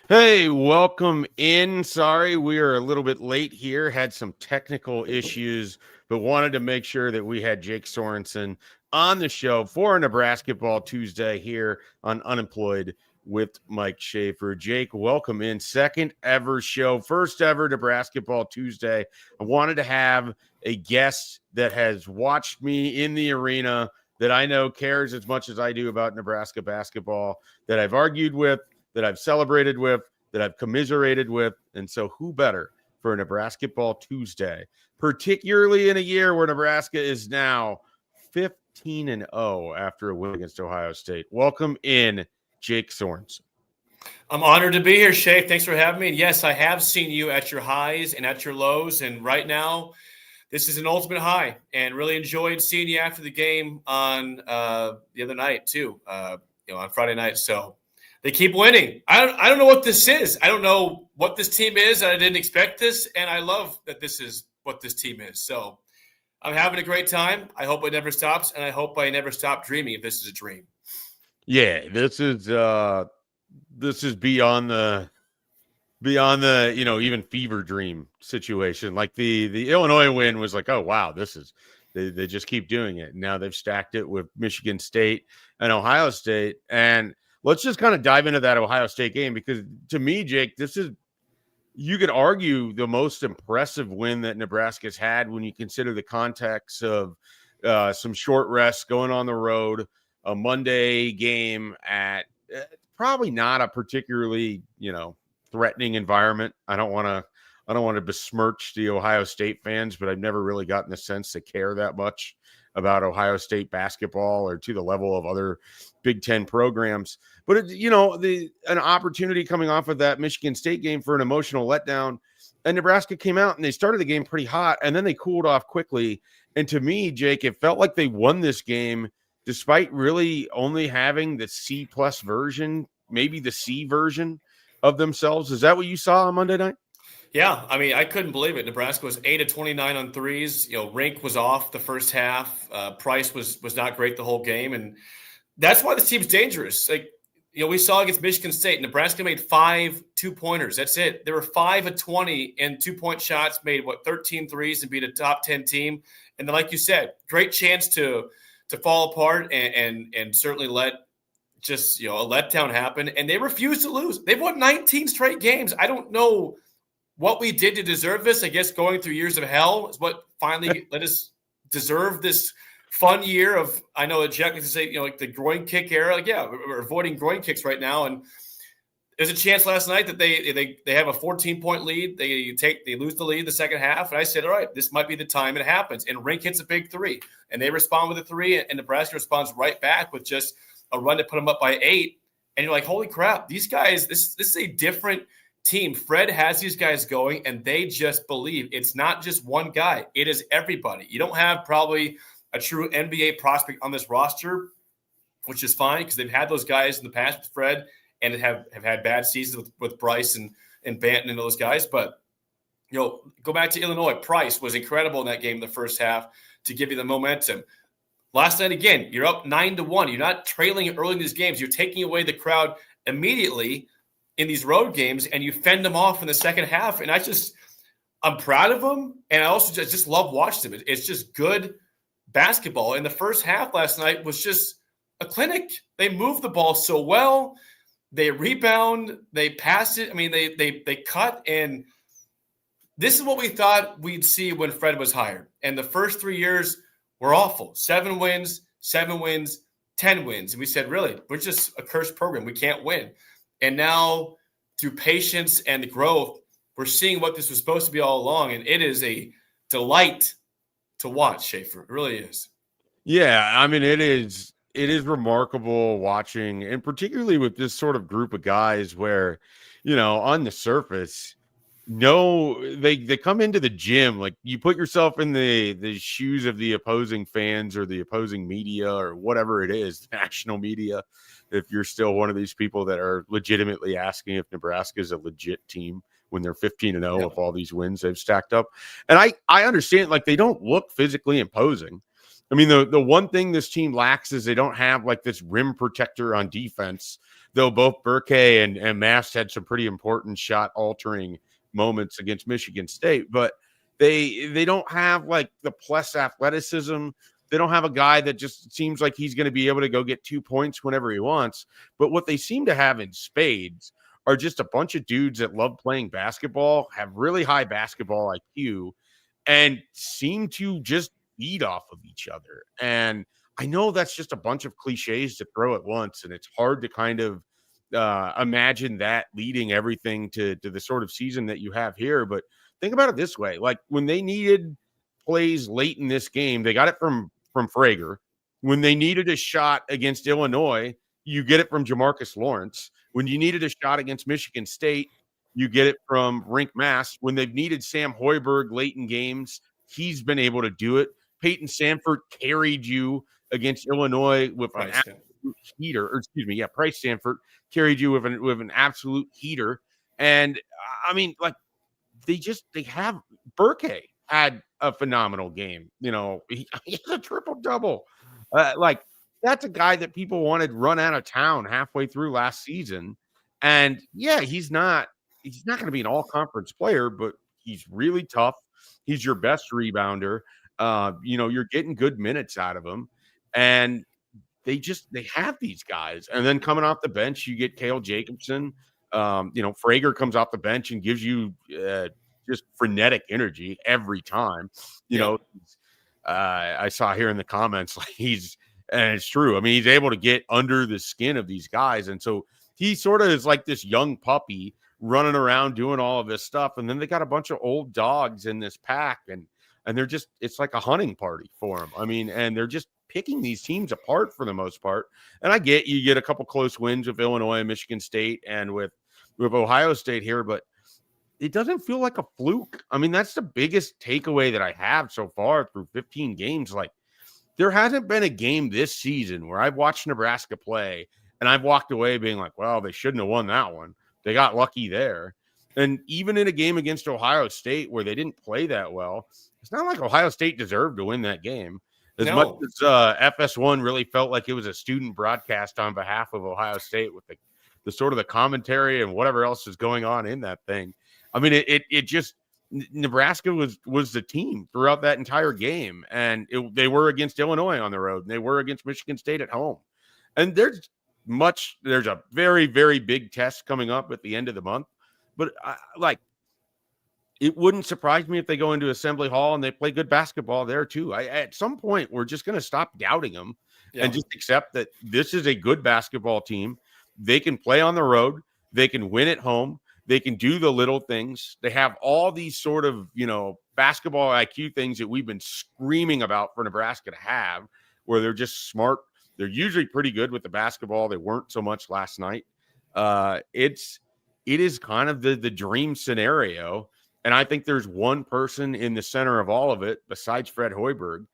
Hey, welcome in. Sorry, we are a little bit late here. Had some technical issues, but wanted to make sure that we had Jake Sorensen on the show for Nebrasketball Tuesday here on Unemployed with Mike Schaefer. Jake, welcome in. Second ever show, first ever Nebrasketball Tuesday. I wanted to have a guest that has watched me in the arena, that I know cares as much as I do about Nebraska basketball, that I've argued with, that I've celebrated with, that I've commiserated with. And so who better for a Nebrasketball Tuesday, particularly in a year where Nebraska is now 15-0 after a win against Ohio State. Welcome in, Jake Sorensen. I'm honored to be here, Shay. Thanks for having me. And yes, I have seen you at your highs and at your lows. And right now, this is an ultimate high. And really enjoyed seeing you after the game on the other night too. On Friday night. So they keep winning. I don't know what this is. I don't know what this team is. I didn't expect this, and I love that this is what this team is. So I'm having a great time. I hope it never stops, and I hope I never stop dreaming if this is a dream. Yeah, this is beyond the even fever dream situation. Like the Illinois win was like, oh wow, they just keep doing it. Now they've stacked it with Michigan State and Ohio State. And let's just kind of dive into that Ohio State game, because to me, Jake, you could argue the most impressive win that Nebraska's had when you consider the context of some short rests, going on the road, a Monday game at probably not a particularly, threatening environment. I don't want to besmirch the Ohio State fans, but I've never really gotten the sense they care that much about Ohio State basketball or to the level of other Big Ten programs. But an opportunity coming off of that Michigan State game for an emotional letdown, and Nebraska came out and they started the game pretty hot, and then they cooled off quickly. And to me, Jake, it felt like they won this game despite really only having the C+ version, maybe the C version of themselves. Is that what you saw on Monday night? Yeah, I mean, I couldn't believe it. Nebraska was 8 of 29 on threes. Rink was off the first half. Price was not great the whole game, and that's why this team's dangerous. We saw against Michigan State, Nebraska made 5 2-pointers. That's it. There were 5 of 20 and 2-point shots, made 13 threes and beat a top 10 team. And then, like you said, great chance to fall apart and certainly let just a letdown happen. And they refused to lose. They've won 19 straight games. I don't know what we did to deserve this. I guess going through years of hell is what finally let us deserve this fun year of, I know that Jack used to say, like the groin kick era. Like, yeah, we're avoiding groin kicks right now. And there's a chance last night that they have a 14-point lead. They lose the lead the second half. And I said, all right, this might be the time it happens. And Rink hits a big three. And they respond with a three. And Nebraska responds right back with just a run to put them up by 8. And you're like, holy crap, these guys, this is a different team. Fred has these guys going, and they just believe. It's not just one guy. It is everybody. You don't have probably a true NBA prospect on this roster, which is fine because they've had those guys in the past with Fred and have had bad seasons with Bryce and Banton and those guys. But, go back to Illinois. Price was incredible in that game in the first half to give you the momentum. Last night, again, you're up 9-1. You're not trailing early in these games. You're taking away the crowd immediately in these road games, and you fend them off in the second half. And I'm proud of them, and I also just love watching them. It's just good basketball. And the first half last night was just a clinic. They moved the ball so well. They rebound. They pass it. I mean, they cut. And this is what we thought we'd see when Fred was hired. And the first 3 years were awful. 7 wins, 10 wins. And we said, really, we're just a cursed program. We can't win. And now, through patience and the growth, we're seeing what this was supposed to be all along. And it is a delight to watch, Schaefer. It really is. Yeah, I mean, it is remarkable watching, and particularly with this sort of group of guys where, on the surface, they come into the gym, like you put yourself in the shoes of the opposing fans or the opposing media or whatever it is, national media. If you're still one of these people that are legitimately asking if Nebraska is a legit team when they're 15-0 with all these wins they've stacked up. And I understand, like, they don't look physically imposing. I mean, the one thing this team lacks is they don't have like this rim protector on defense, though both Burke and Mast had some pretty important shot altering moments against Michigan State, but they don't have like the plus athleticism. They don't have a guy that just seems like he's going to be able to go get 2 points whenever he wants. But what they seem to have in spades are just a bunch of dudes that love playing basketball, have really high basketball IQ, and seem to just feed off of each other. And I know that's just a bunch of cliches to throw at once, and it's hard to kind of imagine that leading everything to the sort of season that you have here. But think about it this way: like when they needed plays late in this game, they got it from Frager. When they needed a shot against Illinois, you get it from Jamarcus Lawrence. When you needed a shot against Michigan State, you get it from Rink Mast. When they've needed Sam Hoiberg late in games, he's been able to do it. Peyton Sanford carried you against Illinois with an absolute heater, or excuse me, Price Sanford carried you with an absolute heater. And I mean, like they have Burke had a phenomenal game. You know, he had a triple double. Like that's a guy that people wanted run out of town halfway through last season. And yeah, he's not going to be an all conference player, but he's really tough. He's your best rebounder. You're getting good minutes out of him, and they have these guys. And then coming off the bench, you get Cale Jacobson. Frager comes off the bench and gives you just frenetic energy every time. I saw here in the comments, like and it's true. I mean, he's able to get under the skin of these guys. And so he sort of is like this young puppy running around doing all of this stuff. And then they got a bunch of old dogs in this pack, and they're just, it's like a hunting party for them. I mean, and they're just picking these teams apart for the most part. And you get a couple close wins with Illinois and Michigan State and with Ohio State here, but it doesn't feel like a fluke. I mean, that's the biggest takeaway that I have so far through 15 games. Like, there hasn't been a game this season where I've watched Nebraska play and I've walked away being like, well, they shouldn't have won that one. They got lucky there. And even in a game against Ohio State where they didn't play that well, it's not like Ohio State deserved to win that game. As much as FS1 really felt like it was a student broadcast on behalf of Ohio State with the sort of the commentary and whatever else is going on in that thing. I mean, it just, Nebraska was the team throughout that entire game. And they were against Illinois on the road, and they were against Michigan State at home. And there's a very, very big test coming up at the end of the month. But it wouldn't surprise me if they go into Assembly Hall and they play good basketball there too. At some point, we're just going to stop doubting them and just accept that this is a good basketball team. They can play on the road. They can win at home. They can do the little things. They have all these sort of, basketball IQ things that we've been screaming about for Nebraska to have, where they're just smart. They're usually pretty good with the basketball. They weren't so much last night. It is kind of the dream scenario. And I think there's one person in the center of all of it besides Fred Hoiberg,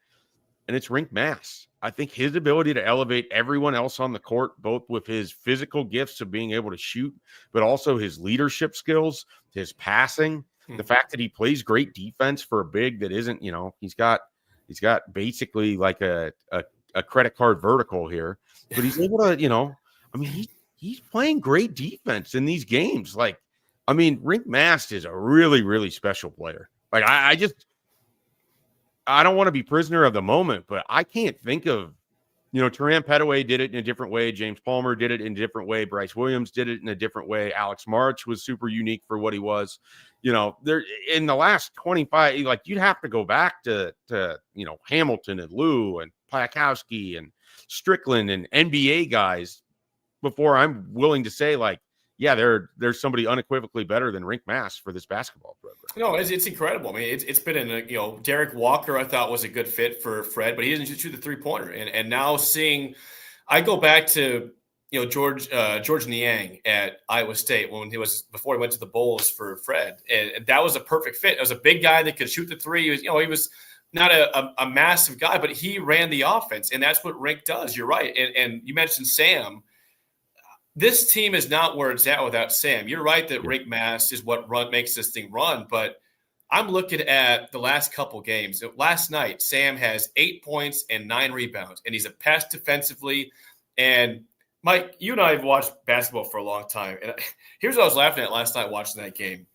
and it's Rink Mast. I think his ability to elevate everyone else on the court, both with his physical gifts of being able to shoot, but also his leadership skills, his passing, the fact that he plays great defense for a big that isn't, he's got basically like a credit card vertical here, but he's able to, he's playing great defense in these games. Like, I mean, Rink Mast is a really, really special player. Like, I don't want to be prisoner of the moment, but I can't think of, Turan Petaway did it in a different way. James Palmer did it in a different way. Bryce Williams did it in a different way. Alex March was super unique for what he was. There in the last 25, like you'd have to go back to Hamilton and Lou and Piakowski and Strickland and NBA guys before I'm willing to say, like, yeah, there's somebody unequivocally better than Rink Mast for this basketball program. It's incredible. I mean, it's been in Derek Walker, I thought was a good fit for Fred, but he doesn't shoot the 3-pointer. And now I go back to George Niang at Iowa State before he went to the Bulls for Fred, and that was a perfect fit. It was a big guy that could shoot the three. He was not a massive guy, but he ran the offense, and that's what Rink does. You're right, and you mentioned Sam. This team is not where it's at without Sam. You're right that Rink Mast is what makes this thing run, but I'm looking at the last couple games. Last night, Sam has 8 points and 9 rebounds, and he's a pest defensively. And Mike, you and I have watched basketball for a long time. And here's what I was laughing at last night watching that game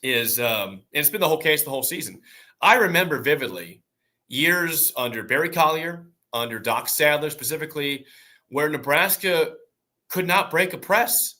is, and it's been the whole case the whole season. I remember vividly years under Barry Collier, under Doc Sadler specifically, where Nebraska could not break a press.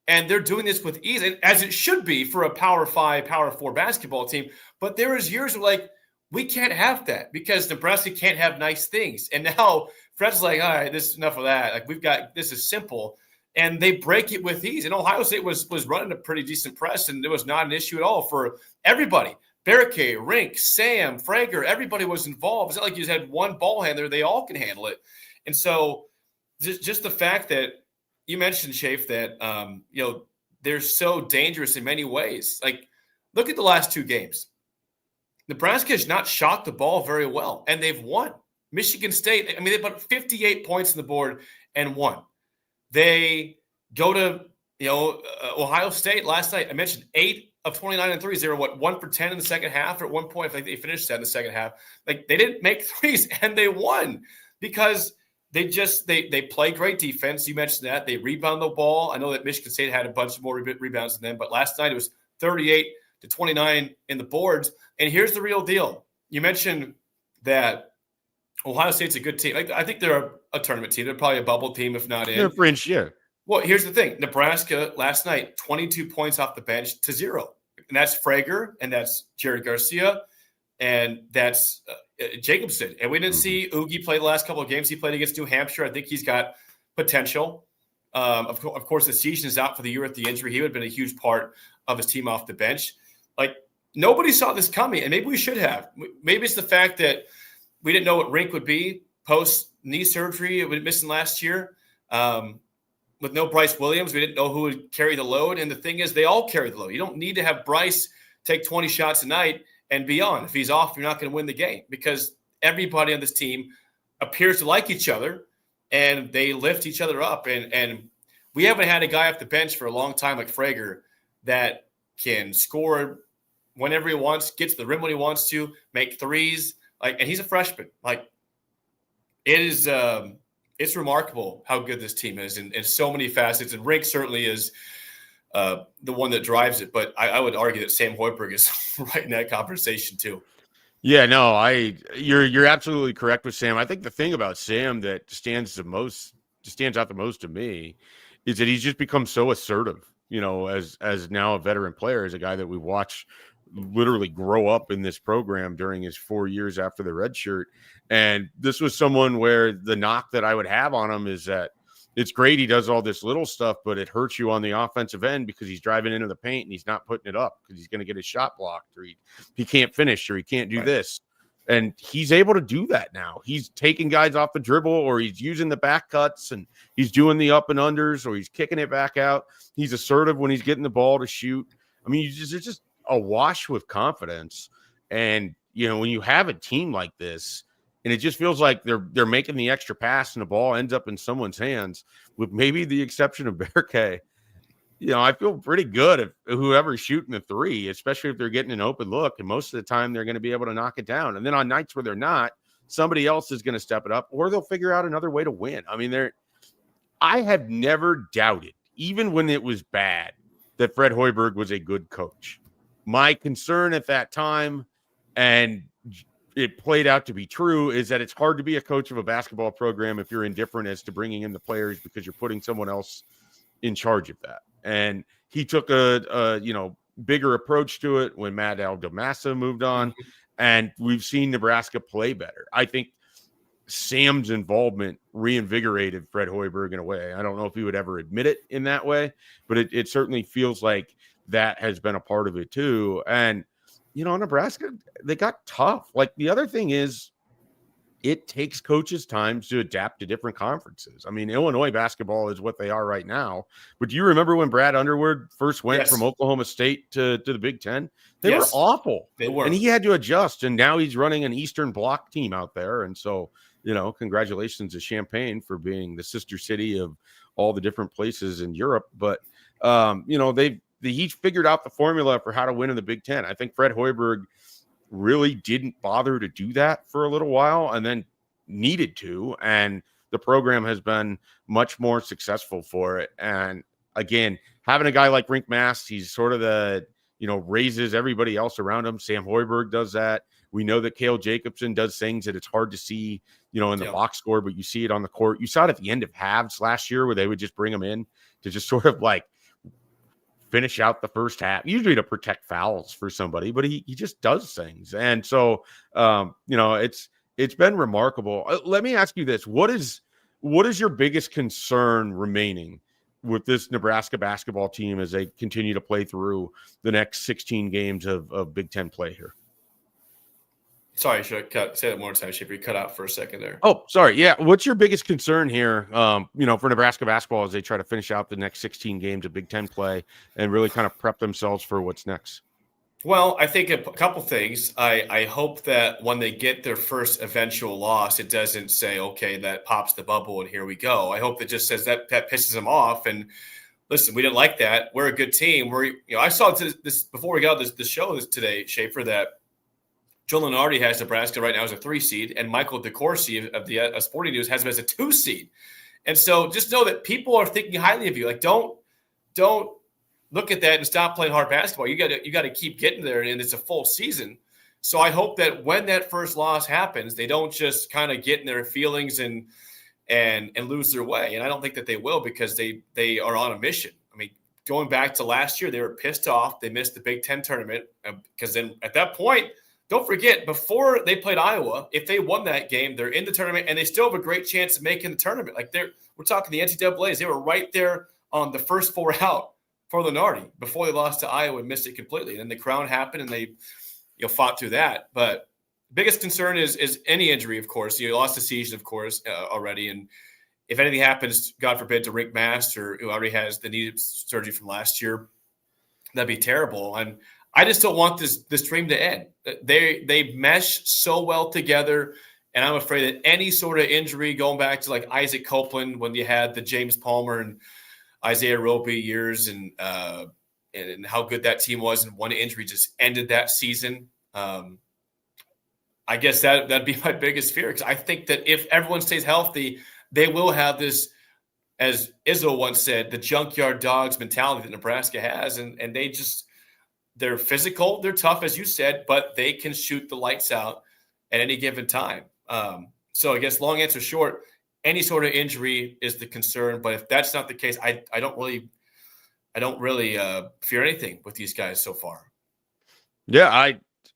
And they're doing this with ease, as it should be for a Power 5, Power 4 basketball team. But there was years where, like, we can't have that because Nebraska can't have nice things. And now Fred's like, all right, this is enough of that. Like, this is simple. And they break it with ease. And Ohio State was running a pretty decent press, and it was not an issue at all for everybody. Barricade, Rink, Sam, Frager, everybody was involved. It's not like you just had one ball handler. They all can handle it. And so just the fact that you mentioned, Schaefer, that they're so dangerous in many ways. Like, look at the last 2 games. Nebraska has not shot the ball very well, and they've won. Michigan State, I mean, they put 58 points on the board and won. They go to Ohio State last night. I mentioned 8 of 29 and threes. They were 1 for 10 in the second half. Or at one point, I think they finished that in the second half. Like, they didn't make threes, and they won because they play great defense. You mentioned that. They rebound the ball. I know that Michigan State had a bunch more rebounds than them, but last night it was 38-29 in the boards. And here's the real deal. You mentioned that Ohio State's a good team. I think they're a tournament team. They're probably a bubble team, if not in. They're fringe, yeah. Well, here's the thing. Nebraska last night, 22 points off the bench to 0. And that's Frager, and that's Jared Garcia, and that's Jacobson. And we didn't see Oogie play the last couple of games. He played against New Hampshire. I think he's got potential. Of course, the season is out for the year with the injury. He would have been a huge part of his team off the bench. Like, nobody saw this coming, and maybe we should have. Maybe it's the fact that we didn't know what Rink would be post-knee surgery. It was missing last year. With no Bryce Williams, we didn't know who would carry the load. And the thing is, they all carry the load. You don't need to have Bryce take 20 shots a night and beyond. If he's off, you're not going to win the game because everybody on this team appears to like each other and they lift each other up. And we haven't had a guy off the bench for a long time like Frager that can score whenever he wants, get to the rim when he wants to, make threes. And he's a freshman. It is it's remarkable how good this team is in so many facets. And Rink certainly is the one that drives it. But I would argue that Sam Hoiberg is right in that conversation too. Yeah, no, you're absolutely correct with Sam. I think the thing about Sam that stands out the most to me is that he's just become so assertive, as now a veteran player, as a guy that we watch literally grow up in this program during his 4 years after the red shirt. And this was someone where the knock that I would have on him is that it's great he does all this little stuff, but it hurts you on the offensive end because he's driving into the paint and he's not putting it up because he's going to get his shot blocked, or he can't finish, or he can't do this. And he's able to do that now. He's taking guys off the dribble, or he's using the back cuts, and he's doing the up and unders, or he's kicking it back out. He's assertive when he's getting the ball to shoot. I mean, it's just awash with confidence. And, when you have a team like this, and it just feels like they're making the extra pass and the ball ends up in someone's hands, with maybe the exception of Berkay. I feel pretty good if whoever's shooting the three, especially if they're getting an open look, and most of the time they're going to be able to knock it down. And then on nights where they're not, somebody else is going to step it up, or they'll figure out another way to win. I mean, I have never doubted, even when it was bad, that Fred Hoiberg was a good coach. My concern at that time, and it played out to be true, is that it's hard to be a coach of a basketball program if you're indifferent as to bringing in the players because you're putting someone else in charge of that. And he took a bigger approach to it when Matt Aldamasa moved on, and we've seen Nebraska play better. I think Sam's involvement reinvigorated Fred Hoiberg in a way. I don't know if he would ever admit it in that way, but it certainly feels like that has been a part of it too. And, Nebraska, they got tough. Like, the other thing is, it takes coaches time to adapt to different conferences. I mean, Illinois basketball is what they are right now. But do you remember when Brad Underwood first went from Oklahoma State to the Big Ten? They were awful. They were. And he had to adjust. And now he's running an Eastern Bloc team out there. And so, congratulations to Champaign for being the sister city of all the different places in Europe. But, he figured out the formula for how to win in the Big Ten. I think Fred Hoiberg really didn't bother to do that for a little while and then needed to. And the program has been much more successful for it. And again, having a guy like Rink Mast, he's sort of the, raises everybody else around him. Sam Hoiberg does that. We know that Cale Jacobson does things that it's hard to see, in the box score, but you see it on the court. You saw it at the end of halves last year where they would just bring him in to just sort of like finish out the first half, usually to protect fouls for somebody, but he just does things. And so, it's been remarkable. Let me ask you this. What is your biggest concern remaining with this Nebraska basketball team as they continue to play through the next 16 games of Big Ten play here? Sorry, should I say that more time? Schaefer, you cut out for a second there. Oh, sorry. Yeah. What's your biggest concern here, for Nebraska basketball as they try to finish out the next 16 games of Big Ten play and really kind of prep themselves for what's next? Well, I think a couple things. I hope that when they get their first eventual loss, it doesn't say, okay, that pops the bubble and here we go. I hope it just says that pisses them off. And listen, we didn't like that. We're a good team. I saw this before we got this show today, Schaefer, that Joe Lunardi has Nebraska right now as a 3 seed, and Michael DeCourcy of the Sporting News has them as a 2 seed. And so just know that people are thinking highly of you. Like, don't look at that and stop playing hard basketball. You got to keep getting there, and it's a full season. So I hope that when that first loss happens, they don't just kind of get in their feelings and lose their way. And I don't think that they will, because they are on a mission. I mean, going back to last year, they were pissed off. They missed the Big Ten tournament because then at that point, don't forget, before they played Iowa, if they won that game, they're in the tournament, and they still have a great chance of making the tournament. Like, we're talking the NCAAs. They were right there on the first 4 out for Lunardi before they lost to Iowa and missed it completely. And then the crown happened, and they fought through that. But biggest concern is any injury, of course. You lost the season, of course, already. And if anything happens, God forbid, to Rink Mast, or who already has the knee surgery from last year, that'd be terrible. And I just don't want this dream to end. They mesh so well together, and I'm afraid that any sort of injury, going back to like Isaac Copeland when you had the James Palmer and Isaiah Roby years, and how good that team was, and one injury just ended that season. I guess that'd be my biggest fear, because I think that if everyone stays healthy, they will have this, as Izzo once said, the junkyard dogs mentality that Nebraska has, and they're physical, they're tough, as you said, but they can shoot the lights out at any given time. So I guess long answer short, any sort of injury is the concern. But if that's not the case, I don't really fear anything with these guys so far. Yeah,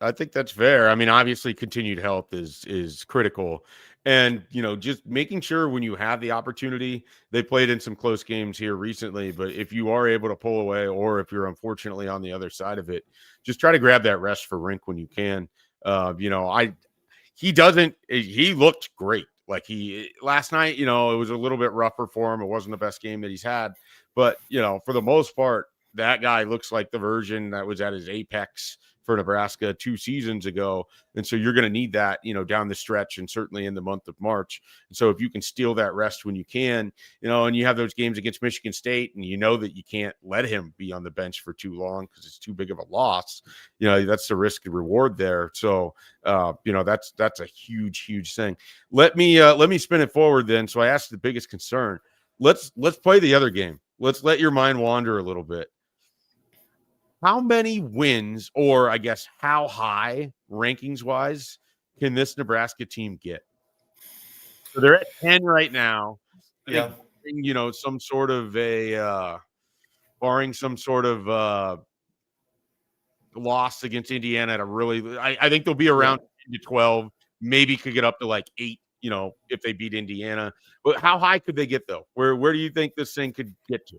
I think that's fair. I mean, obviously, continued health is critical. And, just making sure when you have the opportunity, they played in some close games here recently, but if you are able to pull away, or if you're unfortunately on the other side of it, just try to grab that rest for Rink when you can. He looked great. Like last night, it was a little bit rougher for him. It wasn't the best game that he's had, but, for the most part, that guy looks like the version that was at his apex for Nebraska 2 seasons ago. And so you're going to need that, down the stretch, and certainly in the month of March. And so if you can steal that rest when you can, and you have those games against Michigan State, and that you can't let him be on the bench for too long because it's too big of a loss, that's the risk and reward there. So, that's a huge, huge thing. Let me spin it forward then. So I asked the biggest concern. Let's play the other game. Let's let your mind wander a little bit. How many wins, or I guess how high rankings wise, can this Nebraska team get? So they're at 10 right now. Yeah. Some sort of barring some sort of loss against Indiana at I think they'll be around 10 to 12, maybe could get up to like 8, if they beat Indiana. But how high could they get though? Where do you think this thing could get to?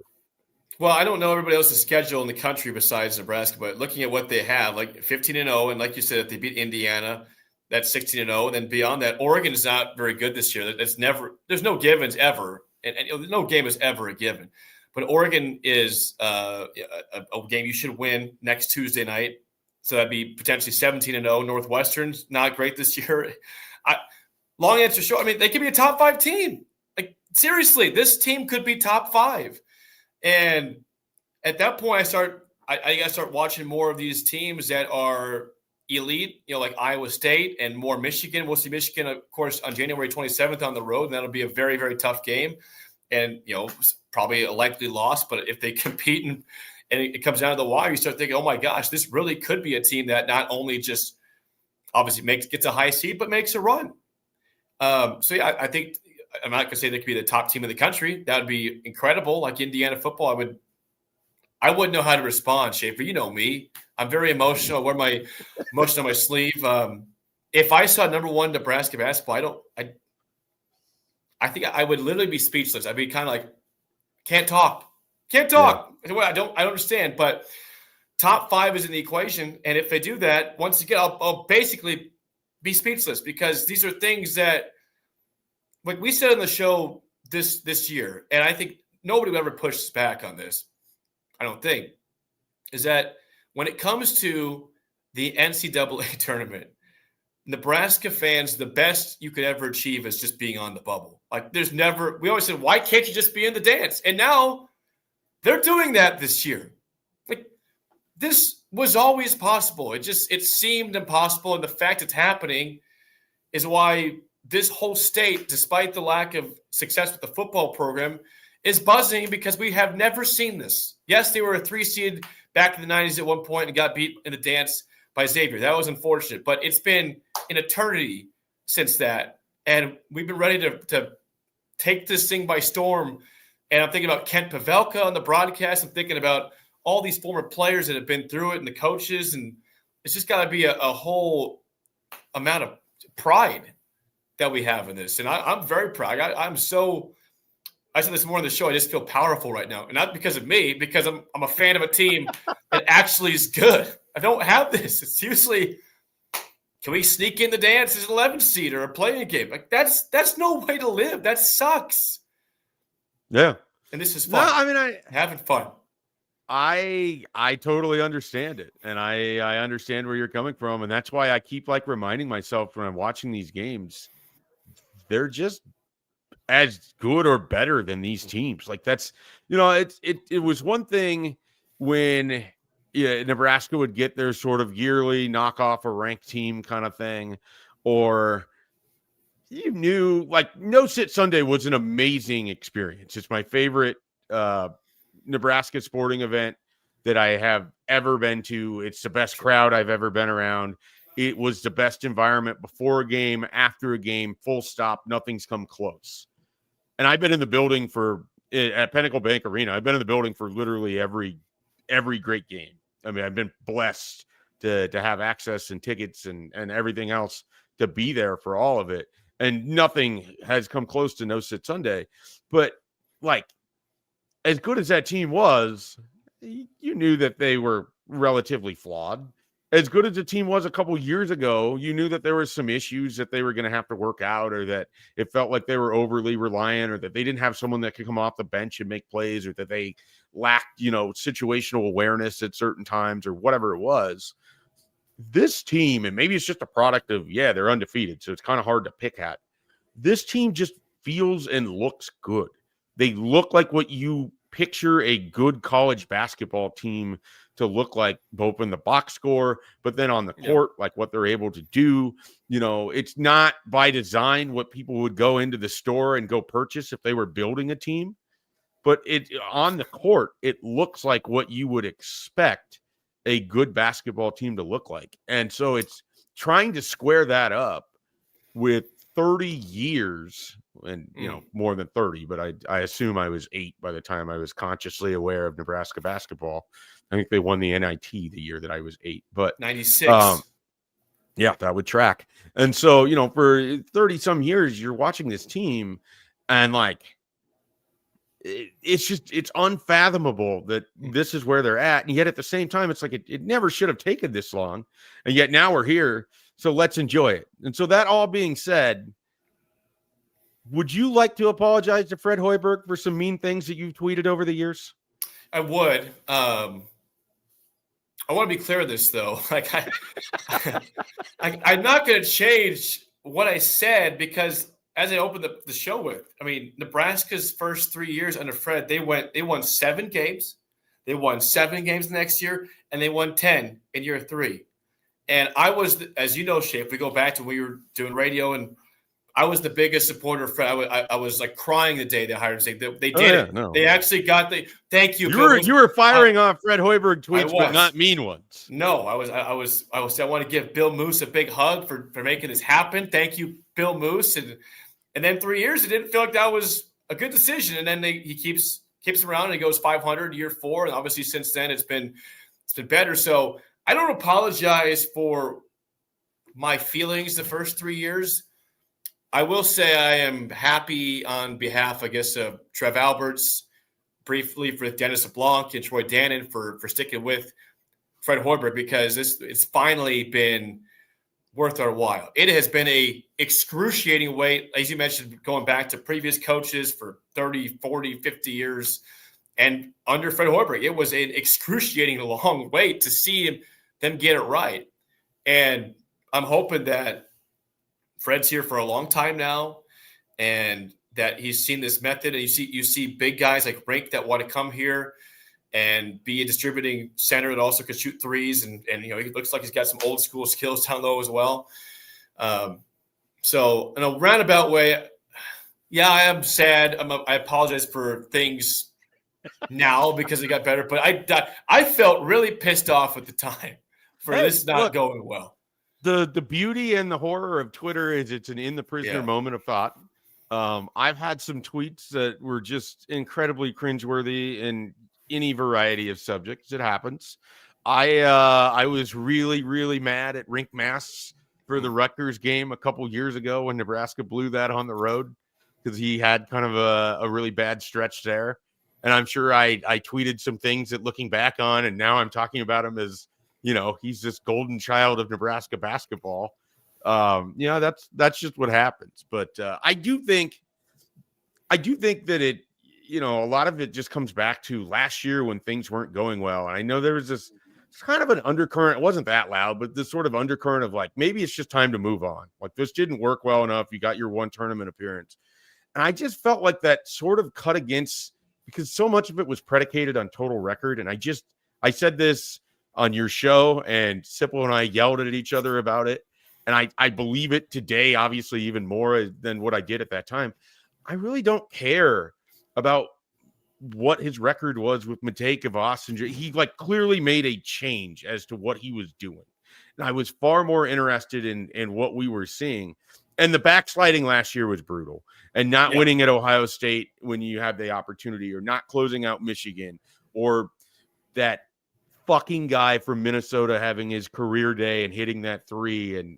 Well, I don't know everybody else's schedule in the country besides Nebraska, but looking at what they have, like 15-0, and like you said, if they beat Indiana, that's 16-0. And then beyond that, Oregon is not very good this year. There's no givens ever, and no game is ever a given. But Oregon is a game you should win next Tuesday night. So that'd be potentially 17-0. Northwestern's not great this year. Long answer short, I mean, they could be a top 5 team. Like, seriously, this team could be top 5. And at that point, I start I got to start watching more of these teams that are elite, like Iowa State and more Michigan. We'll see Michigan, of course, on January 27th on the road, and that'll be a very, very tough game. And, probably a likely loss. But if they compete and it comes down to the wire, you start thinking, oh, my gosh, this really could be a team that not only just obviously gets a high seed, but makes a run. So, yeah, I think I'm not going to say they could be the top team in the country. That would be incredible. Like Indiana football, I wouldn't know how to respond, Schaefer. You know me. I'm very emotional. I wear my emotion on my sleeve. If I saw number one Nebraska basketball, I think I would literally be speechless. I'd be kind of like, can't talk. Yeah. I don't understand. But top 5 is in the equation. And if they do that, once again, I'll basically be speechless, because these are things that, like we said on the show this year, and I think nobody will ever push back on this, I don't think, is that when it comes to the NCAA tournament, Nebraska fans, the best you could ever achieve is just being on the bubble. Like we always said, why can't you just be in the dance? And now they're doing that this year. Like, this was always possible. It seemed impossible. And the fact it's happening is why this whole state, despite the lack of success with the football program, is buzzing, because we have never seen this. Yes, they were a 3 seed back in the 90s at one point and got beat in the dance by Xavier. That was unfortunate, but it's been an eternity since that. And we've been ready to take this thing by storm. And I'm thinking about Kent Pavelka on the broadcast. I'm thinking about all these former players that have been through it and the coaches. And it's just got to be a whole amount of pride that we have in this. And I'm very proud. I said this more on the show. I just feel powerful right now. And not because of me, because I'm a fan of a team that actually is good. I don't have this. It's usually, can we sneak in the dance as an 11 seed or a playing game? Like, that's no way to live. That sucks. Yeah. And this is fun. No, I mean, having fun. I totally understand it. And I understand where you're coming from. And that's why I keep reminding myself when I'm watching these games, they're just as good or better than these teams. Like, that's, it was one thing when Nebraska would get their sort of yearly knock off a ranked team kind of thing, or you knew, like, No Sit Sunday was an amazing experience. It's my favorite Nebraska sporting event that I have ever been to. It's the best crowd I've ever been around. It was the best environment before a game, after a game, full stop. Nothing's come close. And I've been in the building at Pinnacle Bank Arena. I've been in the building for literally every great game. I mean, I've been blessed to have access and tickets and everything else to be there for all of it. And nothing has come close to No Sit Sunday. But, like, as good as that team was, you knew that they were relatively flawed. As good as the team was a couple years ago, you knew that there were some issues that they were going to have to work out, or that it felt like they were overly reliant, or that they didn't have someone that could come off the bench and make plays, or that they lacked, situational awareness at certain times, or whatever it was. This team, and maybe it's just a product of, they're undefeated, so it's kind of hard to pick at. This team just feels and looks good. They look like what you picture a good college basketball team to look like, both in the box score, but then on the court, like what they're able to do. It's not by design what people would go into the store and go purchase if they were building a team, but on the court, it looks like what you would expect a good basketball team to look like. And so it's trying to square that up with 30 years and, more than 30, but I assume I was 8 by the time I was consciously aware of Nebraska basketball. I think they won the NIT the year that I was 8, but 96. Yeah, that would track. And so, for 30 some years, you're watching this team and it's unfathomable that this is where they're at. And yet at the same time, it's like, it never should have taken this long. And yet now we're here. So let's enjoy it. And so, that all being said, would you like to apologize to Fred Hoiberg for some mean things that you've tweeted over the years? I would. I want to be clear on this, though. I'm not going to change what I said, because as I opened the show with, Nebraska's first 3 years under Fred, they won 7 games. They won 7 games the next year, and they won 10 in year 3. And I was, as you know, Schaefer, we go back to when we were doing radio, and I was the biggest supporter of Fred. I was like crying the day they hired him, saying they did it. No. They actually got the thank you. You were firing off Fred Hoiberg tweets, but not mean ones. No, I want to give Bill Moose a big hug for making this happen. Thank you, Bill Moose. And then 3 years, it didn't feel like that was a good decision. And then he keeps around and he goes 500 year 4. And obviously since then it's been better. So I don't apologize for my feelings the first 3 years. I will say I am happy on behalf, I guess, of Trev Alberts, briefly for Dennis LeBlanc and Troy Dannon for sticking with Fred Hoiberg, because it's finally been worth our while. It has been a excruciating wait, as you mentioned, going back to previous coaches for 30, 40, 50 years. And under Fred Hoiberg, it was an excruciating long wait to see them get it right. And I'm hoping that Fred's here for a long time now, and that he's seen this method. And you see big guys like Rink that want to come here and be a distributing center that also could shoot threes. And he looks like he's got some old school skills down low as well. So in a roundabout way, yeah, I am sad. I apologize for things now because it got better, but I felt really pissed off at the time for this not going well. The beauty and the horror of Twitter is it's an in the prisoner moment of thought. I've had some tweets that were just incredibly cringeworthy in any variety of subjects. It happens. I was really, really mad at Rink Masks for the Rutgers game a couple years ago when Nebraska blew that on the road because he had kind of a really bad stretch there. And I'm sure I tweeted some things that looking back on, and now I'm talking about him as, he's this golden child of Nebraska basketball. That's just what happens. But I do think that it, a lot of it just comes back to last year when things weren't going well. And I know there was this kind of an undercurrent. It wasn't that loud, but this sort of undercurrent of like, maybe it's just time to move on. Like this didn't work well enough. You got your one tournament appearance. And I just felt like that sort of cut against, because so much of it was predicated on total record. And I said this on your show, and Sipple and I yelled at each other about it. And I believe it today, obviously, even more than what I did at that time. I really don't care about what his record was with Matej Kavas. He clearly made a change as to what he was doing. And I was far more interested in what we were seeing. And the backsliding last year was brutal. And not winning at Ohio State when you have the opportunity, or not closing out Michigan, or that fucking guy from Minnesota having his career day and hitting that 3. And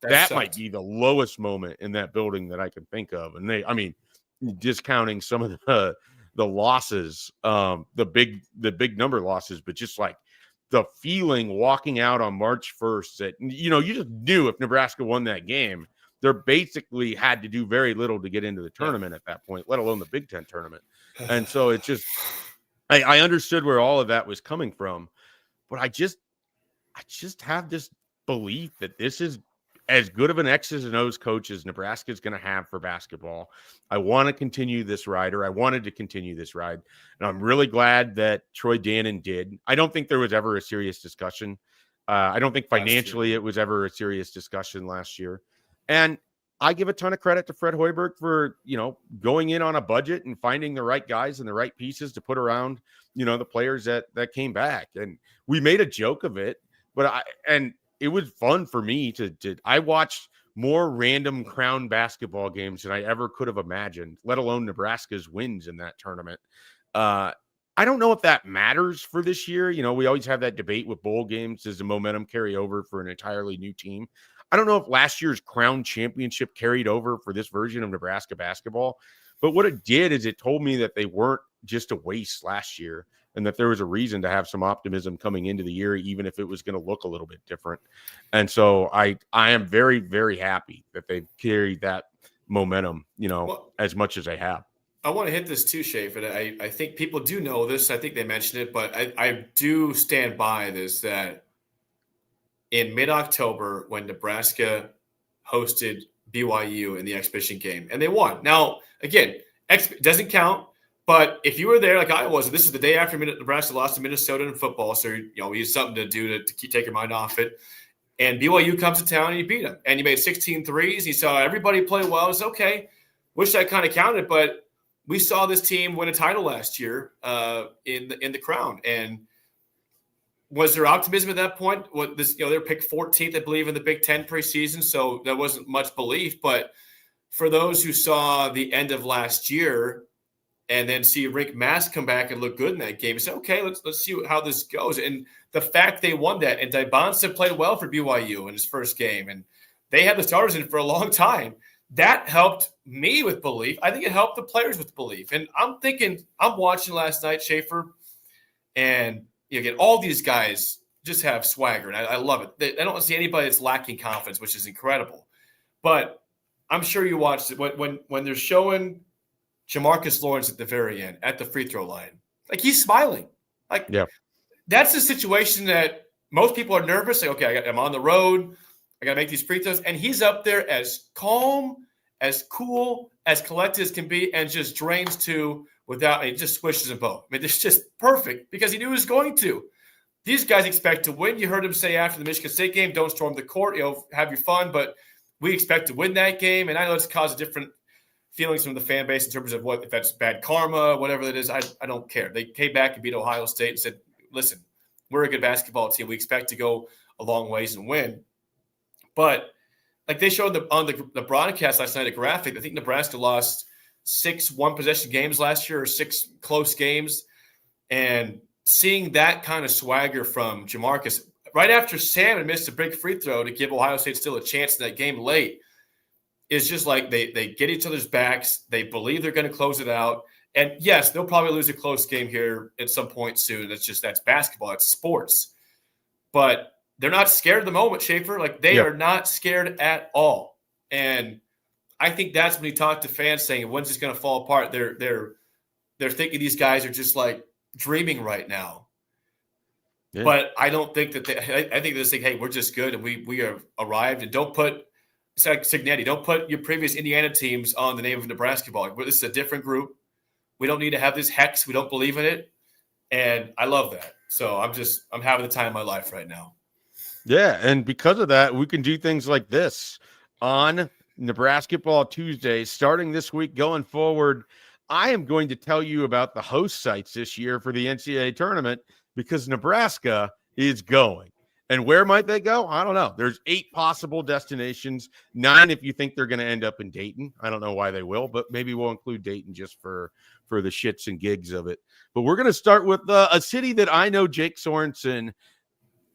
that might be the lowest moment in that building that I can think of. And discounting some of the losses, the big number losses, but just like the feeling walking out on March 1st that, you just knew if Nebraska won that game, they basically had to do very little to get into the tournament at that point, let alone the Big Ten tournament. And so it just, I understood where all of that was coming from, but I just have this belief that this is as good of an X's and O's coach as Nebraska is going to have for basketball. I want to continue this ride, or I wanted to continue this ride. And I'm really glad that Troy Dannon did. I don't think there was ever a serious discussion. I don't think financially it was ever a serious discussion last year. And I give a ton of credit to Fred Hoiberg for, going in on a budget and finding the right guys and the right pieces to put around, the players that came back. And we made a joke of it, but it was fun for me I watched more random Crown basketball games than I ever could have imagined, let alone Nebraska's wins in that tournament. I don't know if that matters for this year. We always have that debate with bowl games. Does the momentum carry over for an entirely new team? I don't know if last year's Crown championship carried over for this version of Nebraska basketball, but what it did is it told me that they weren't just a waste last year, and that there was a reason to have some optimism coming into the year, even if it was going to look a little bit different. And so I am very, very happy that they've carried that momentum, as much as they have. I want to hit this too, Schaefer. I think people do know this. I think they mentioned it, but I do stand by this, that in mid-October when Nebraska hosted BYU in the exhibition game, and they won. Now, again, doesn't count, But if you were there like I was, this is the day after Nebraska lost to Minnesota in football, so you need something to do to take your mind off it. And BYU comes to town and you beat them. And you made 16 threes. You saw everybody play well. It's okay. Wish I kind of counted, but we saw this team win a title last year in the Crown. And was there optimism at that point? What this, they're picked 14th, I believe, in the Big Ten preseason, so there wasn't much belief. But for those who saw the end of last year and then see Rick Mask come back and look good in that game, say, okay, let's see how this goes. And the fact they won that, and Dybonsa played well for BYU in his first game, and they had the starters in for a long time. That helped me with belief. I think it helped the players with belief. And I'm watching last night, Schaefer, and again, all these guys just have swagger, and I love it. I don't see anybody that's lacking confidence, which is incredible. But I'm sure you watched it when they're showing Jamarcus Lawrence at the very end, at the free throw line. Like, he's smiling. Like, yeah. That's a situation that most people are nervous. Like, okay, I'm on the road. I got to make these free throws. And he's up there as calm, as cool, as collected as can be, and just drains two without – it just swishes them both. I mean, it's just perfect because he knew he was going to. These guys expect to win. You heard him say after the Michigan State game, don't storm the court, have your fun. But we expect to win that game. And I know it's caused different feelings from the fan base in terms of if that's bad karma, whatever that is. I don't care. They came back and beat Ohio State and said, listen, we're a good basketball team. We expect to go a long ways and win. But like they showed on the broadcast last night, a graphic, I think Nebraska lost 6 one-possession games last year or 6 close games. And seeing that kind of swagger from Jamarcus right after Sam had missed a big free throw to give Ohio State still a chance in that game late is just like they get each other's backs. They believe they're going to close it out. And yes, they'll probably lose a close game here at some point soon. That's basketball. It's sports. But they're not scared of the moment, Schaefer. Like, they are not scared at all. And I think that's when you talk to fans saying, when's this going to fall apart? They're thinking these guys are just like dreaming right now. Yeah. But I don't think that I think they're saying, hey, we're just good and we have arrived. And don't put Signetti, don't put your previous Indiana teams on the name of Nebrasketball. This is a different group. We don't need to have this hex. We don't believe in it. And I love that. So I'm having the time of my life right now. Yeah, and because of that, we can do things like this on Nebrasketball Tuesday, starting this week going forward. I am going to tell you about the host sites this year for the NCAA tournament because Nebraska is going. And where might they go? I don't know. There's 8 possible destinations, 9 if you think they're going to end up in Dayton. I don't know why they will, but maybe we'll include Dayton just for the shits and gigs of it. But we're going to start with a city that I know Jake Sorensen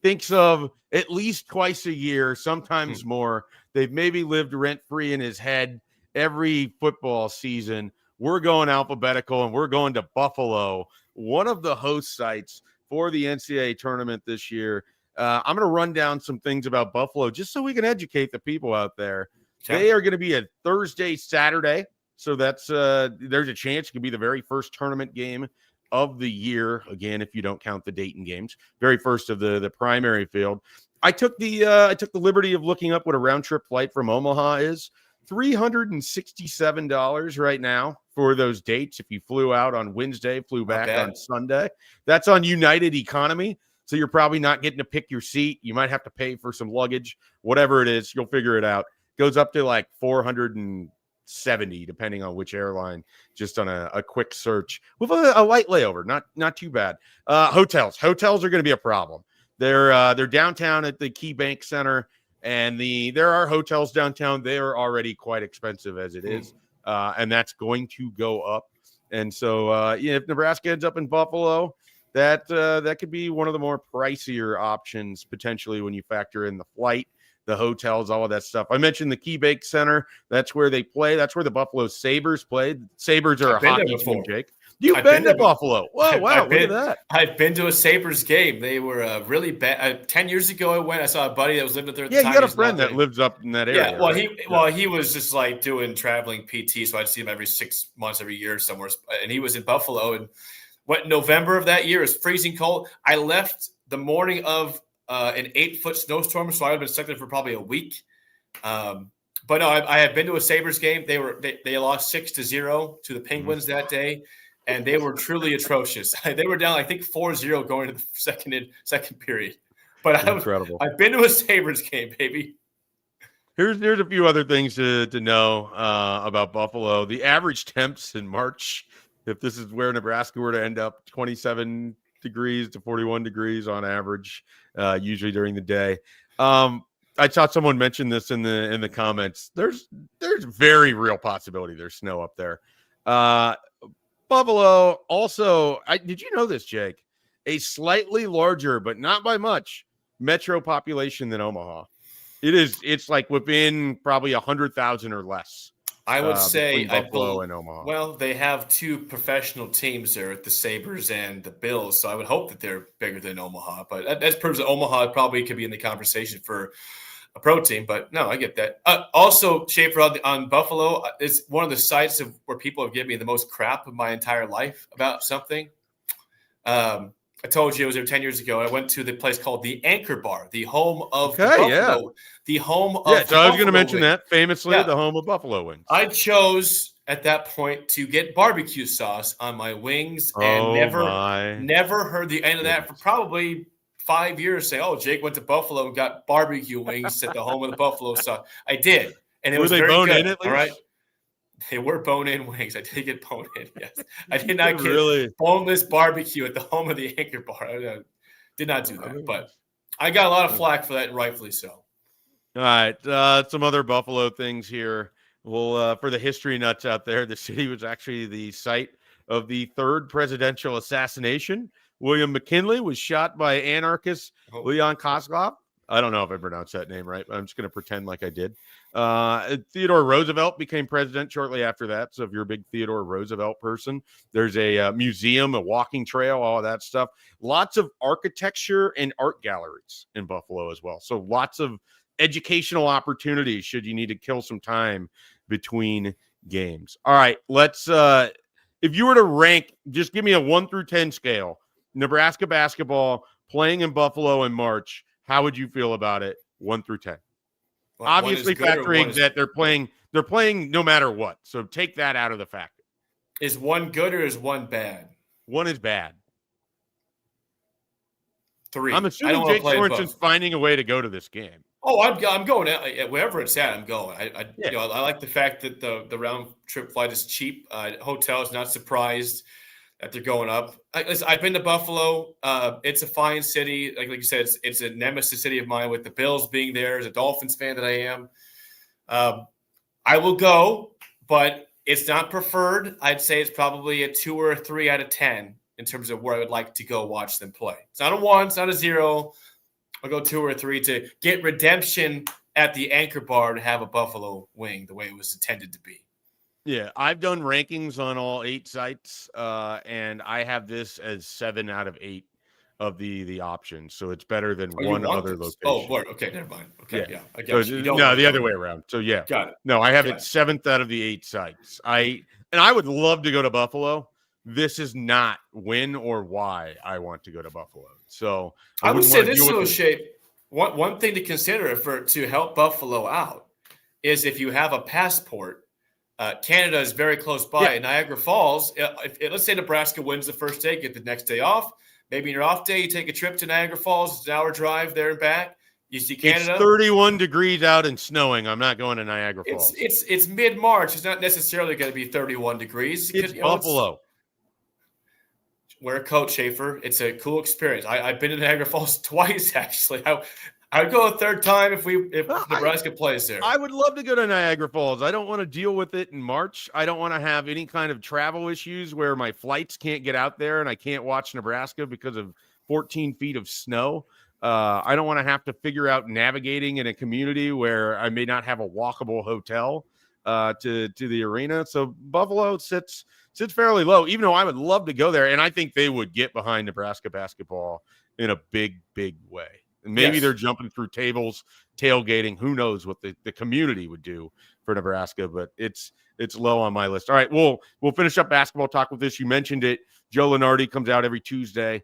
thinks of at least twice a year, sometimes more. They've maybe lived rent-free in his head every football season. We're going alphabetical, and we're going to Buffalo, one of the host sites for the NCAA tournament this year. I'm going to run down some things about Buffalo just so we can educate the people out there. Okay. They are going to be a Thursday, Saturday. So that's there's a chance it could be the very first tournament game of the year. Again, if you don't count the Dayton games, very first of the primary field. I took the liberty of looking up what a round trip flight from Omaha is. $367 right now for those dates. If you flew out on Wednesday, flew back on Sunday, that's on United Economy. So you're probably not getting to pick your seat. You might have to pay for some luggage, whatever it is. You'll figure it out. Goes up to like $470, depending on which airline, just on a quick search with a light layover. Not too bad. Hotels are going to be a problem. They're downtown at the Key Bank Center, and there are hotels downtown. They are already quite expensive as it is, and that's going to go up. And so, if Nebraska ends up in Buffalo, that could be one of the more pricier options potentially when you factor in the flight, the hotels, all of that stuff. I mentioned the Key Bank Center. That's where they play. That's where the Buffalo Sabres played. Sabres are a hockey team, Jake. You've been to Buffalo. Whoa, wow, look at that. I've been to a Sabres game. They were really bad. 10 years ago, I went. I saw a buddy that was living there at the time. Yeah, you got a friend that lives up in that area. Yeah, well, he was just like doing traveling PT, so I'd see him every 6 months, every year somewhere. And he was in Buffalo. And what November of that year, it was freezing cold. I left the morning of an 8-foot snowstorm, so I would have been stuck there for probably a week. But no, I have been to a Sabres game. They lost 6-0 to the Penguins that day. and they were truly atrocious. They were down, I think, 4-0 going to the second period. But Incredible. I've been to a Sabres game, baby. Here's a few other things to know about Buffalo. The average temps in March, if this is where Nebraska were to end up, 27 degrees to 41 degrees on average, usually during the day. I saw someone mention this in the comments. There's very real possibility there's snow up there. Buffalo also, did you know this, Jake? A slightly larger, but not by much, metro population than Omaha. It's like within probably 100,000 or less. I would say Buffalo and Omaha. Well, they have two professional teams there, the Sabres and the Bills. So I would hope that they're bigger than Omaha. But that proves that Omaha probably could be in the conversation for a pro team. But no, I get that. Also, Schaefer, on Buffalo, it's one of the sites where people have given me the most crap of my entire life about something. I told you it was there 10 years ago. I went to the place called the Anchor Bar, the home of Buffalo. The home of so I was going to mention that famously, the home of Buffalo wings. I chose at that point to get barbecue sauce on my wings and never heard the end of that for probably 5 years. Say, oh, Jake went to Buffalo and got barbecue wings at the home of the Buffalo sauce. I did. And it was very good. All right. They were bone-in wings. I did get bone-in, yes. I did not get boneless barbecue at the home of the Anchor Bar. I did not do that, but I got a lot of flack for that, and rightfully so. All right, some other Buffalo things here. Well, for the history nuts out there, the city was actually the site of the third presidential assassination. William McKinley was shot by anarchist Leon Kozlov. I don't know if I pronounced that name right, but I'm just going to pretend like I did. Theodore Roosevelt became president shortly after that. So if you're a big Theodore Roosevelt person, there's a museum, a walking trail, all of that stuff. Lots of architecture and art galleries in Buffalo as well. So lots of educational opportunities should you need to kill some time between games. All right, let's if you were to rank, just give me a 1 through 10 scale, Nebraska basketball playing in Buffalo in March. How would you feel about it? 1 through 10. Well, obviously factoring that they're playing no matter what. So take that out of the factor. Is one good or is one bad? One is bad. 3. I'm assuming Jake Sorensen's finding a way to go to this game. Oh, I'm going wherever it's at. I'm going. I like the fact that the round trip flight is cheap. Hotel is not surprised that they're going up. I've been to Buffalo. It's a fine city. Like you said, it's a nemesis city of mine with the Bills being there. As a Dolphins fan that I am, I will go, but it's not preferred. I'd say it's probably a 2 or a 3 out of 10 in terms of where I would like to go watch them play. It's not a 1. It's not a 0. I'll go 2 or 3 to get redemption at the Anchor Bar to have a Buffalo wing the way it was intended to be. Yeah, I've done rankings on all 8 sites, and I have this as 7 out of 8 of the options. So it's better than one other location. Oh, Lord. Okay, never mind. Okay, yeah. I got you. No, the other way around. So yeah, got it. No, I have it 7th out of the 8 sites. I would love to go to Buffalo. This is not when or why I want to go to Buffalo. So I would say this little shape. One thing to consider to help Buffalo out is if you have a passport. Canada is very close by. Yeah. Niagara Falls, let's say Nebraska wins the first day, get the next day off. Maybe in your off day, you take a trip to Niagara Falls. It's an hour drive there and back. You see Canada. It's 31 degrees out and snowing. I'm not going to Niagara Falls. It's mid-March. It's not necessarily going to be 31 degrees. It's Buffalo. Wear a coat, Schaefer. It's a cool experience. I've been to Niagara Falls twice, actually. I would go a third time if Nebraska plays there. I would love to go to Niagara Falls. I don't want to deal with it in March. I don't want to have any kind of travel issues where my flights can't get out there and I can't watch Nebraska because of 14 feet of snow. I don't want to have to figure out navigating in a community where I may not have a walkable hotel to the arena. So Buffalo sits fairly low, even though I would love to go there. And I think they would get behind Nebraska basketball in a big, big way. Maybe they're jumping through tables, tailgating. Who knows what the community would do for Nebraska, but it's low on my list. All right, we'll finish up basketball talk with this. You mentioned it. Joe Lunardi comes out every Tuesday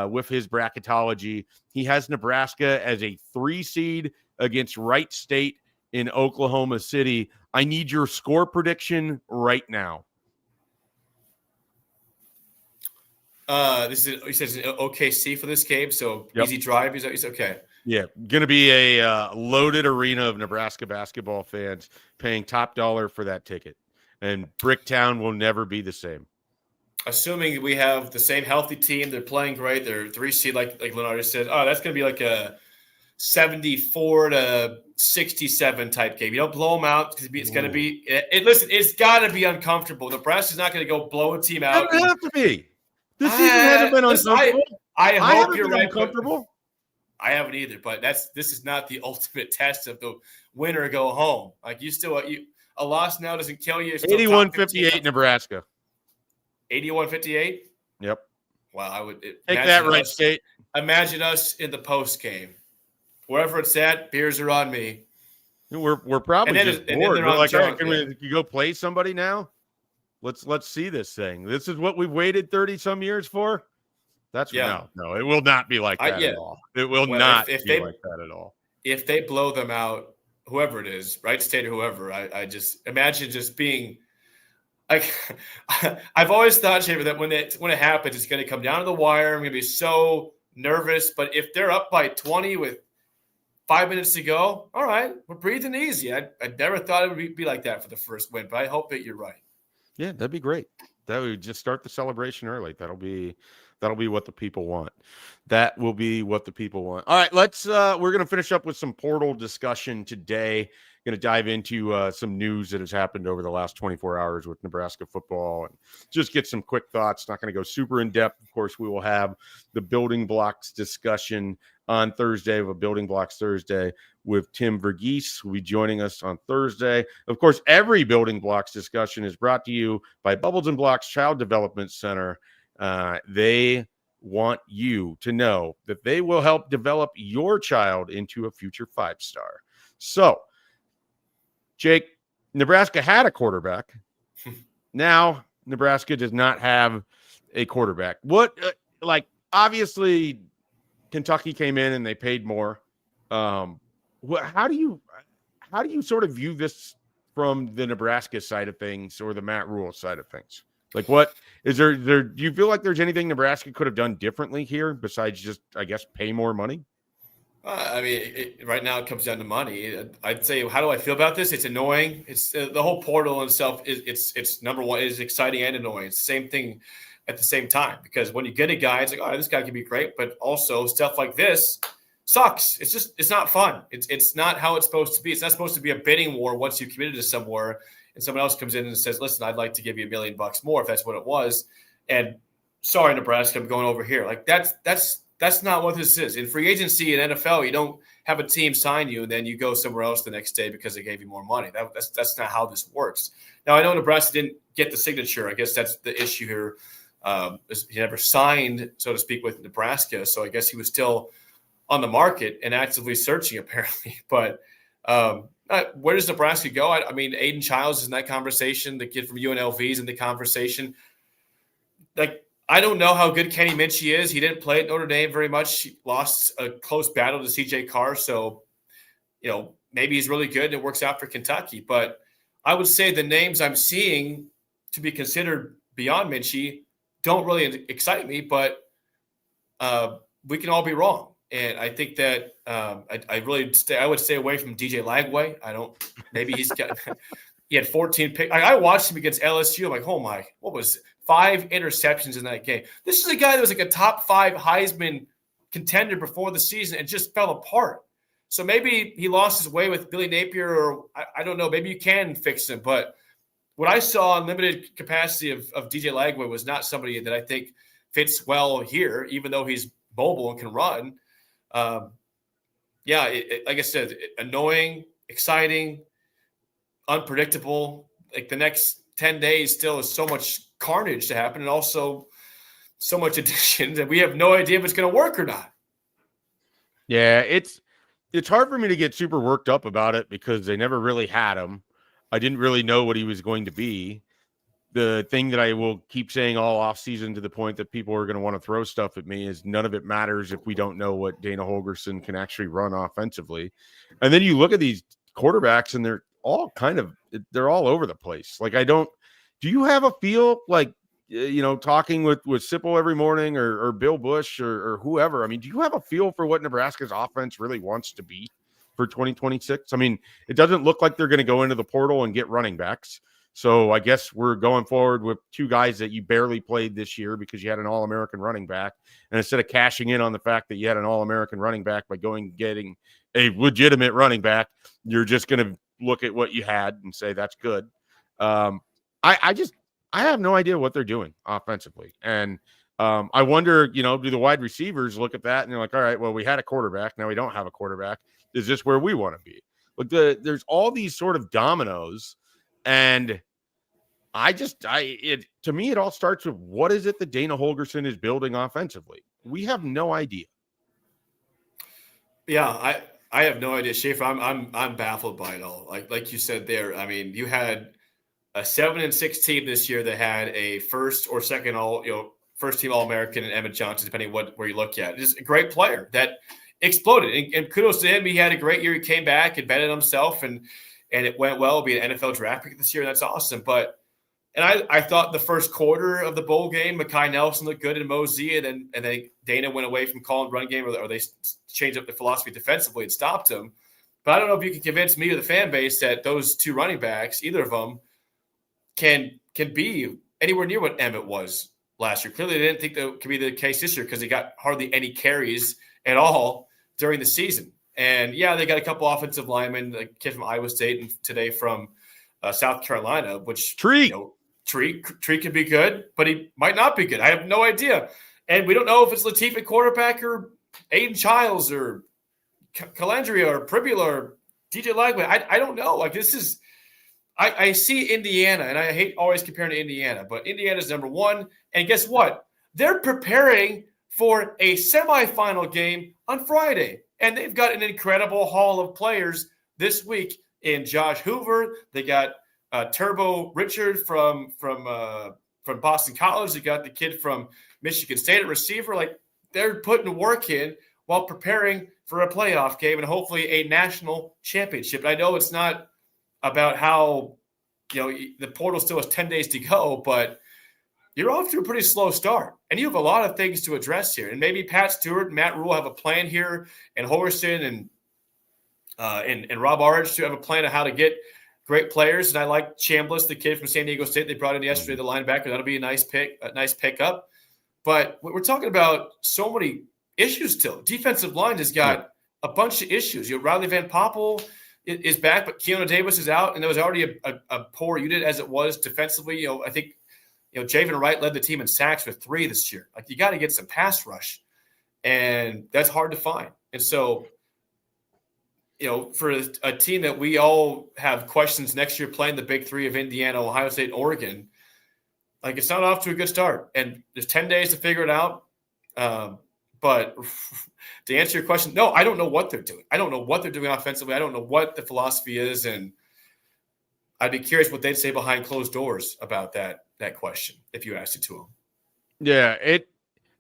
with his bracketology. He has Nebraska as a 3 seed against Wright State in Oklahoma City. I need your score prediction right now. This is, he says OKC for this game, so Yep. easy drive. He's okay. Yeah, going to be a loaded arena of Nebraska basketball fans paying top dollar for that ticket. And Bricktown will never be the same. Assuming we have the same healthy team, they're playing great. They're 3 seed, like Leonardo said. Oh, that's going to be like a 74-67 type game. You don't blow them out because it's going to be. Listen, it's got to be uncomfortable. Nebraska's not going to go blow a team out. It doesn't have to be. This season hasn't been uncomfortable. I hope you're right. Uncomfortable. I haven't either, but this is not the ultimate test of the win or go home. Like a loss now doesn't kill you. 81-58 Nebraska. 81-58. Yep. Wow, I would take that right, State. Imagine us in the post game, wherever it's at. Beers are on me. We're probably just bored. We're like, drunk, can we go play somebody now? Let's see this thing. This is what we've waited 30 some years for. No, it will not be like that at all. It will not be like that at all. If they blow them out, whoever it is, right, State or whoever, I just imagine just being like, I've always thought, Schaefer, that when it happens, it's going to come down to the wire. I'm going to be so nervous. But if they're up by 20 with 5 minutes to go, all right, we're breathing easy. I never thought it would be like that for the first win, but I hope that you're right. Yeah, that'd be great. That would just start the celebration early. That'll be what the people want. That will be what the people want. All right, we're going to finish up with some portal discussion today. Going to dive into some news that has happened over the last 24 hours with Nebraska football and just get some quick thoughts. Not going to go super in depth. Of course, we will have the building blocks discussion on Thursday of a Building Blocks Thursday with Tim Verghese, who will be joining us on Thursday. Of course, every building blocks discussion is brought to you by Bubbles and Blocks Child Development Center. They want you to know that they will help develop your child into a future 5-star. So, Jake, Nebraska had a quarterback. Now, Nebraska does not have a quarterback. Obviously, Kentucky came in and they paid more. How do you sort of view this from the Nebraska side of things or the Matt Rule side of things? Like, what is there? Do you feel like there's anything Nebraska could have done differently here besides just, I guess, pay more money? Right now it comes down to money. I'd say, how do I feel about this? It's annoying. It's the whole portal itself. It's number one, is exciting and annoying. It's the same thing at the same time, because when you get a guy, it's like, oh, this guy could be great, but also stuff like this sucks. It's not fun. It's not how it's supposed to be. It's not supposed to be a bidding war once you committed to somewhere and someone else comes in and says, listen, I'd like to give you $1 million more if that's what it was. And sorry, Nebraska, I'm going over here. Like that's not what this is. In free agency in NFL, you don't have a team sign you and then you go somewhere else the next day because they gave you more money. That's not how this works. Now, I know Nebraska didn't get the signature. I guess that's the issue here. He never signed, so to speak, with Nebraska. So I guess he was still on the market and actively searching, apparently. But where does Nebraska go? I mean, Aiden Childs is in that conversation. The kid from UNLV is in the conversation. Like, I don't know how good Kenny Minchie is. He didn't play at Notre Dame very much. He lost a close battle to CJ Carr. So, maybe he's really good and it works out for Kentucky. But I would say the names I'm seeing to be considered beyond Minchie don't really excite me, but we can all be wrong. And I think that I would stay away from DJ Lagway. He had 14 picks. I watched him against LSU. I'm like, oh my, what was 5 interceptions in that game? This is a guy that was like a top 5 Heisman contender before the season and just fell apart. So maybe he lost his way with Billy Napier, or I don't know. Maybe you can fix him. But what I saw in limited capacity of DJ Lagway was not somebody that I think fits well here, even though he's mobile and can run. Like I said, annoying, exciting, unpredictable. Like the next 10 days still is so much carnage to happen and also so much addition that we have no idea if it's going to work or not. Yeah, it's hard for me to get super worked up about it because they never really had him. I didn't really know what he was going to be. The thing that I will keep saying all offseason to the point that people are going to want to throw stuff at me is none of it matters if we don't know what Dana Holgorsen can actually run offensively. And then you look at these quarterbacks and they're all over the place. Like, do you have a feel like talking with Sipple every morning or Bill Bush or whoever, I mean, do you have a feel for what Nebraska's offense really wants to be for 2026? I mean, it doesn't look like they're going to go into the portal and get running backs. So I guess we're going forward with two guys that you barely played this year because you had an All-American running back. And instead of cashing in on the fact that you had an All-American running back by getting a legitimate running back, you're just going to look at what you had and say, that's good. I have no idea what they're doing offensively. And I wonder, do the wide receivers look at that and they're like, all right, well, we had a quarterback. Now we don't have a quarterback. Is this where we want to be? Look, there's all these sort of dominoes. And to me, it all starts with what is it that Dana Holgorsen is building offensively? We have no idea. Yeah, I have no idea, Schaefer. I'm baffled by it all. Like you said there, I mean, you had a 7-6 team this year that had a first or second first team All-American and Emmett Johnson, depending where you look at. Just a great player that exploded. And kudos to him. He had a great year. He came back and betted himself, and it went well. It'll be an NFL draft pick this year. That's awesome. And I thought the first quarter of the bowl game, Mekhi Nelson looked good in Mosey, and then Dana went away from calling run game, or they changed up their philosophy defensively and stopped him. But I don't know if you can convince me or the fan base that those two running backs, either of them, can be anywhere near what Emmett was last year. Clearly, they didn't think that could be the case this year because he got hardly any carries at all during the season. And, yeah, they got a couple offensive linemen, a kid from Iowa State and today from South Carolina, which Tree could be good, but he might not be good. I have no idea. And we don't know if it's Latif at quarterback or Aiden Childs or Calandria or Pribula or DJ Lagway. I don't know. Like, this is – I see Indiana, and I hate always comparing to Indiana, but Indiana's number one. And guess what? They're preparing for a semifinal game on Friday, and they've got an incredible haul of players this week in Josh Hoover. They got Turbo Richard from Boston College. They got the kid from Michigan State at receiver. Like, they're putting work in while preparing for a playoff game and hopefully a national championship. And I know it's not about how, the portal still has 10 days to go, but you're off to a pretty slow start. And you have a lot of things to address here. And maybe Pat Stewart and Matt Rule have a plan here, and Hoiberg and Rob Arch to have a plan of how to get great players. And I like Chambliss, the kid from San Diego State they brought in yesterday, the linebacker. That'll be a nice pickup. But we're talking about so many issues still. Defensive line has got a bunch of issues. Riley Van Poppel is back, but Keanu Davis is out, and there was already a poor unit as it was defensively. I think Javen Wright led the team in sacks with 3 this year. Like, you got to get some pass rush, and that's hard to find. And so, for a team that we all have questions next year playing the big 3 of Indiana, Ohio State, and Oregon, like, it's not off to a good start. And there's 10 days to figure it out. But to answer your question, no, I don't know what they're doing. I don't know what they're doing offensively. I don't know what the philosophy is. And I'd be curious what they'd say behind closed doors about that question if you asked it to them. Yeah,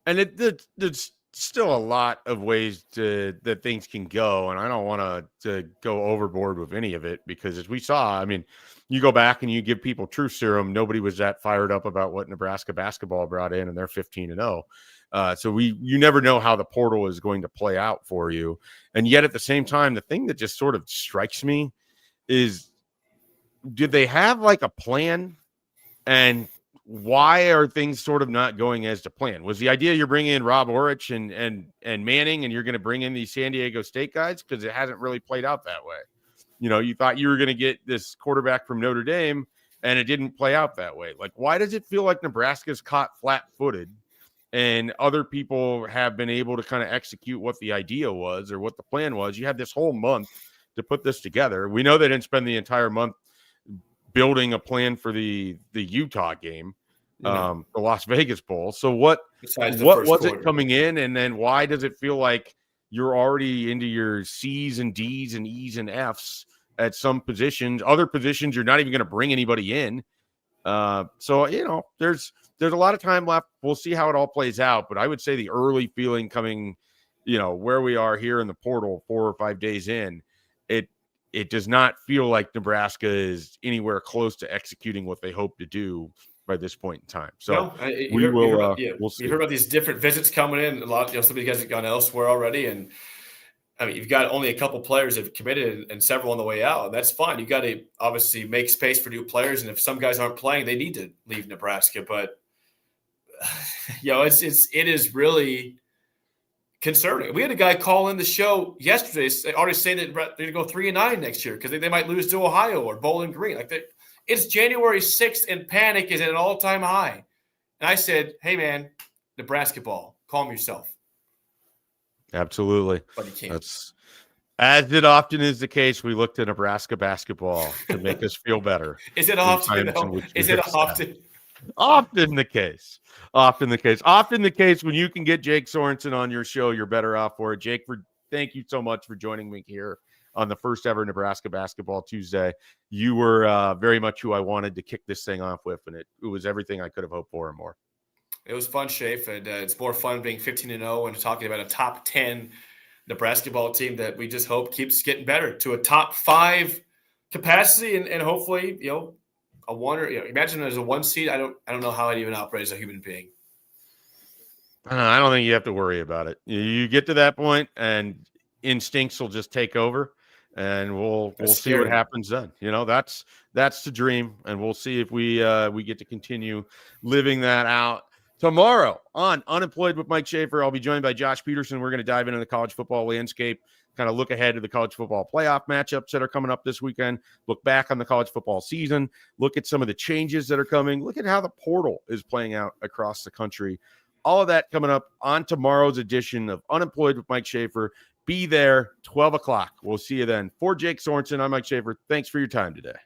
there's still a lot of ways that things can go, and I don't want to go overboard with any of it because, as we saw, I mean, you go back and you give people truth serum, nobody was that fired up about what Nebraska basketball brought in, and they're 15-0. So you never know how the portal is going to play out for you. And yet at the same time, the thing that just sort of strikes me is, did they have like a plan? And why are things sort of not going as to plan? Was the idea you're bringing in Rob Orich and Manning, and you're going to bring in these San Diego State guys? Because it hasn't really played out that way. You thought you were going to get this quarterback from Notre Dame, and it didn't play out that way. Like, why does it feel like Nebraska's caught flat-footed and other people have been able to kind of execute what the idea was or what the plan was? You had this whole month to put this together. We know they didn't spend the entire month building a plan for the Utah game, the Las Vegas Bowl. So what was it coming in? And then why does it feel like you're already into your C's and D's and E's and F's at some positions? Other positions, you're not even going to bring anybody in. So, there's a lot of time left. We'll see how it all plays out. But I would say the early feeling coming, where we are here in the portal 4 or 5 days in, it does not feel like Nebraska is anywhere close to executing what they hope to do by this point in time. So no, we'll see. You heard about these different visits coming in. A lot, some of you guys have gone elsewhere already, and I mean, you've got only a couple players that have committed and several on the way out. That's fine. You got to obviously make space for new players, and if some guys aren't playing, they need to leave Nebraska. But it is really concerning. We had a guy call in the show yesterday, already saying that they're going to go 3-9 next year because they might lose to Ohio or Bowling Green. It's January 6th, and panic is at an all-time high. And I said, "Hey, man, Nebrasketball, calm yourself." Absolutely. But he can't. That's, as it often is the case, we look to Nebraska basketball to make us feel better. Is it often? Is it often? Often the case. Often the case. Often the case when you can get Jake Sorensen on your show, you're better off for it. Jake, thank you so much for joining me here on the first ever Nebraska Basketball Tuesday. You were very much who I wanted to kick this thing off with, and it was everything I could have hoped for and more. It was fun, Schaefer, and it's more fun being 15-0 and talking about a top 10 Nebrasketball team that we just hope keeps getting better to a top 5 capacity, and hopefully, a one or imagine there's a 1 seed. I don't know how it even operates as a human being. I don't think you have to worry about it. You get to that point, and instincts will just take over, and we'll see what happens then. That's the dream, and we'll see if we get to continue living that out. Tomorrow on Unemployed with Mike Schaefer, I'll be joined by Josh Peterson. We're going to dive into the college football landscape, kind of look ahead to the college football playoff matchups that are coming up this weekend, look back on the college football season, look at some of the changes that are coming, look at how the portal is playing out across the country. All of that coming up on tomorrow's edition of Unemployed with Mike Schaefer. Be there, 12 o'clock. We'll see you then. For Jake Sorensen, I'm Mike Schaefer. Thanks for your time today.